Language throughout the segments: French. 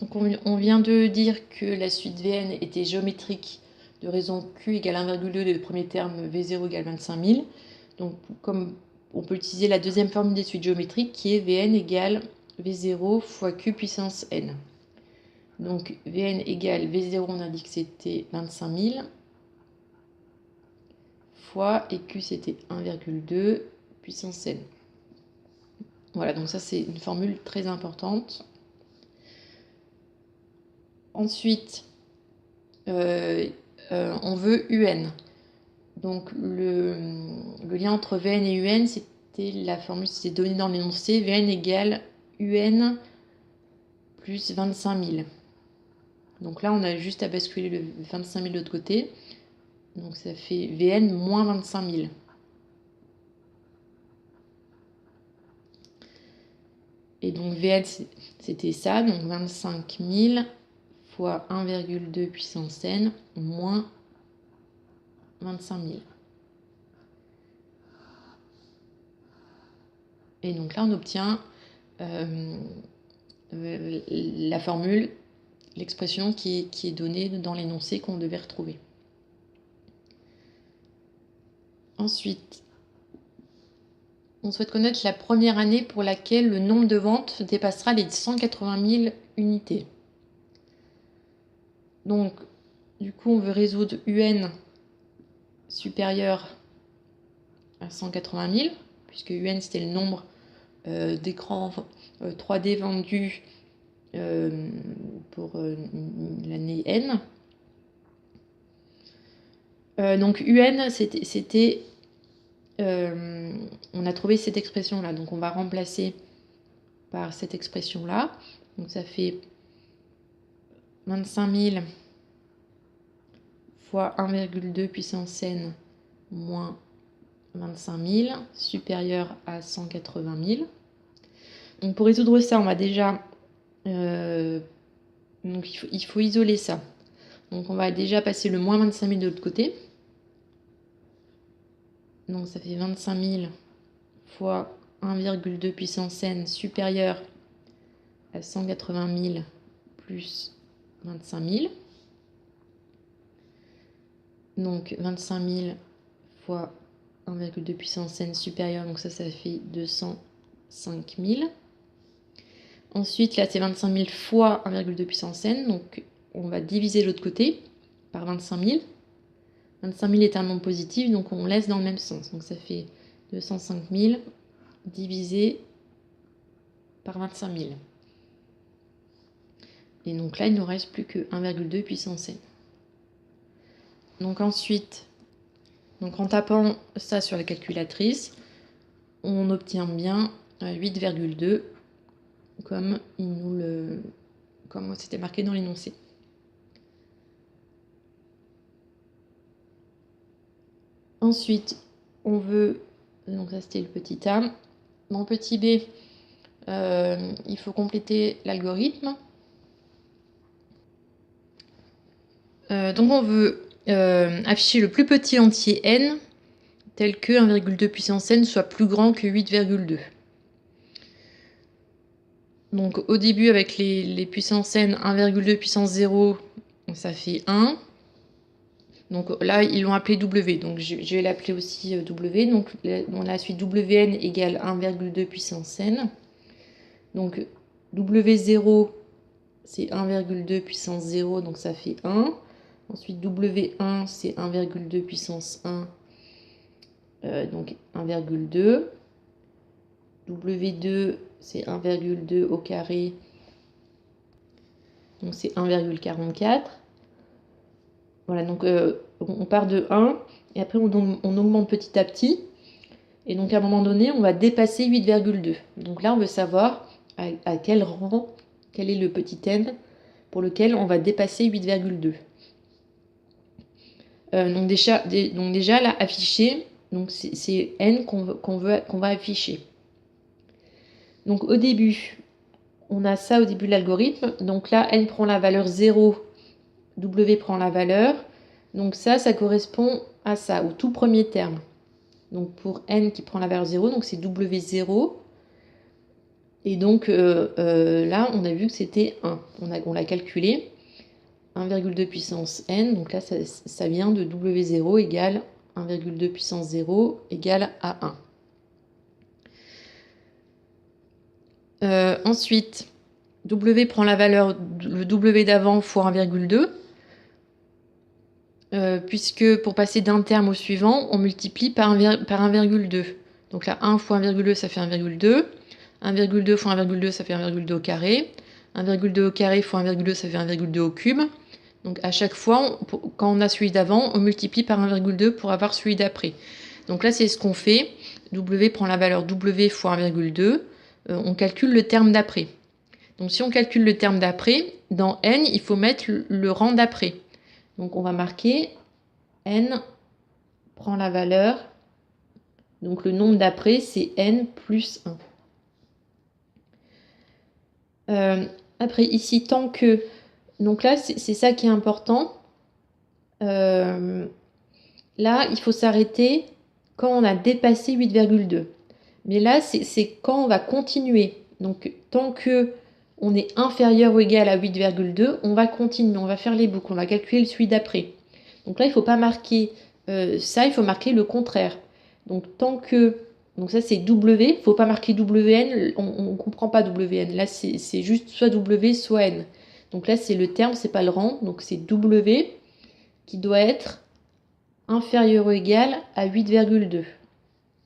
Donc on vient de dire que la suite Vn était géométrique de raison Q égale 1,2 et le premier terme V0 égale 25 000. Donc comme on peut utiliser la deuxième formule des suites géométriques qui est Vn égale V0 fois Q puissance n. Donc Vn égale V0, on a dit que c'était 25 000 fois, et Q c'était 1,2 puissance n. Voilà, donc ça c'est une formule très importante. Ensuite, on veut UN. Donc le lien entre Vn et UN, c'était la formule, c'était donné dans l'énoncé, Vn égale UN plus 25 000. Donc là, on a juste à basculer le 25 000 de l'autre côté. Donc ça fait Vn moins 25 000. Et donc Vn, c'était ça, donc 25 000 fois 1,2 puissance n moins 25 000. Et donc là, on obtient la formule, l'expression qui est donnée dans l'énoncé qu'on devait retrouver. Ensuite, on souhaite connaître la première année pour laquelle le nombre de ventes dépassera les 180 000 unités. Donc, du coup, on veut résoudre UN supérieur à 180 000, puisque UN, c'était le nombre d'écrans 3D vendus pour l'année N. Donc UN, c'était on a trouvé cette expression-là, donc on va remplacer par cette expression-là. Donc ça fait 25 000 fois 1,2 puissance n moins 25 000 supérieur à 180 000. Donc pour résoudre ça, on va déjà donc il faut isoler ça. Donc on va déjà passer le moins 25 000 de l'autre côté. Donc ça fait 25 000 fois 1,2 puissance n supérieur à 180 000 plus 25 000. Donc 25 000 fois 1,2 puissance n supérieur, donc ça fait 205 000. Ensuite, là, c'est 25 000 fois 1,2 puissance n, donc on va diviser l'autre côté par 25 000. 25 000 est un nombre positif, donc on laisse dans le même sens. Donc ça fait 205 000 divisé par 25 000. Et donc là, il ne nous reste plus que 1,2 puissance n. Donc ensuite, donc en tapant ça sur la calculatrice, on obtient bien 8,2 comme c'était marqué dans l'énoncé. Ensuite, on veut, donc ça c'était le petit a. Dans petit b, il faut compléter l'algorithme. Donc on veut afficher le plus petit entier n tel que 1,2 puissance n soit plus grand que 8,2. Donc au début, avec les puissances n, 1,2 puissance 0, ça fait 1. Donc là, ils l'ont appelé W, donc je vais l'appeler aussi W. Donc la suite Wn égale 1,2 puissance n. Donc W0, c'est 1,2 puissance 0, donc ça fait 1. Ensuite W1, c'est 1,2 puissance 1, donc 1,2. W2, c'est 1,2 au carré, donc c'est 1,44. Voilà, donc on part de 1, et après on augmente petit à petit. Et donc à un moment donné, on va dépasser 8,2. Donc là, on veut savoir à quel rang, quel est le petit n pour lequel on va dépasser 8,2. Donc déjà, là, afficher, c'est n qu'on va afficher. Donc au début, on a ça au début de l'algorithme. Donc là, n prend la valeur 0, w prend la valeur. Donc ça correspond à ça, au tout premier terme. Donc pour n qui prend la valeur 0, donc c'est w0 Et donc là, on a vu que c'était 1. On l'a calculé. 1,2 puissance n. Donc là, ça vient de W0 égale 1,2 puissance 0 égale à 1. Ensuite, W prend la valeur, le W d'avant fois 1,2. Puisque pour passer d'un terme au suivant, on multiplie par 1,2. Donc là, 1 fois 1,2, ça fait 1,2. 1,2 fois 1,2, ça fait 1,2 au carré. 1,2 au carré fois 1,2, ça fait 1,2 au cube. Donc à chaque fois, quand on a celui d'avant, on multiplie par 1,2 pour avoir celui d'après. Donc là, c'est ce qu'on fait. W prend la valeur W fois 1,2. On calcule le terme d'après. Donc si on calcule le terme d'après, dans n, il faut mettre le rang d'après. Donc on va marquer n prend la valeur, donc le nombre d'après, c'est n plus 1. Après, ici, tant que... Donc là, c'est ça qui est important. Là, il faut s'arrêter quand on a dépassé 8,2. Mais là, c'est quand on va continuer. Donc, tant que on est inférieur ou égal à 8,2, on va continuer, on va faire les boucles, on va calculer celui d'après. Donc là, il ne faut pas marquer ça, il faut marquer le contraire. Donc tant que... Donc ça, c'est W, il ne faut pas marquer WN, on ne comprend pas WN. Là, c'est juste soit W, soit N. Donc là, c'est le terme, c'est pas le rang. Donc c'est W qui doit être inférieur ou égal à 8,2.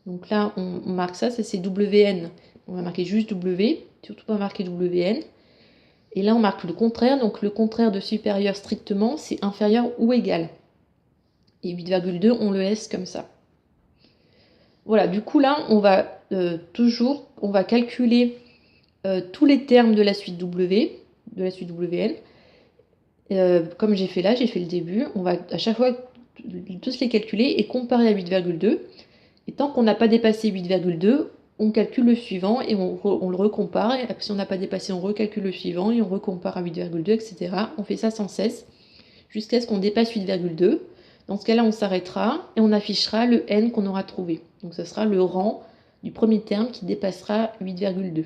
Donc là, on marque ça, c'est WN. On va marquer juste W, surtout pas marquer WN. Et là, on marque le contraire. Donc le contraire de supérieur strictement, c'est inférieur ou égal. Et 8,2, on le laisse comme ça. Voilà, du coup là, on va on va calculer tous les termes de la suite W, de la suite WN. Comme j'ai fait là, j'ai fait le début. On va à chaque fois tous les calculer et comparer à 8,2. Et tant qu'on n'a pas dépassé 8,2, on calcule le suivant et on le recompare. Et si on n'a pas dépassé, on recalcule le suivant et on recompare à 8,2, etc. On fait ça sans cesse jusqu'à ce qu'on dépasse 8,2. Dans ce cas-là, on s'arrêtera et on affichera le n qu'on aura trouvé. Donc ce sera le rang du premier terme qui dépassera 8,2.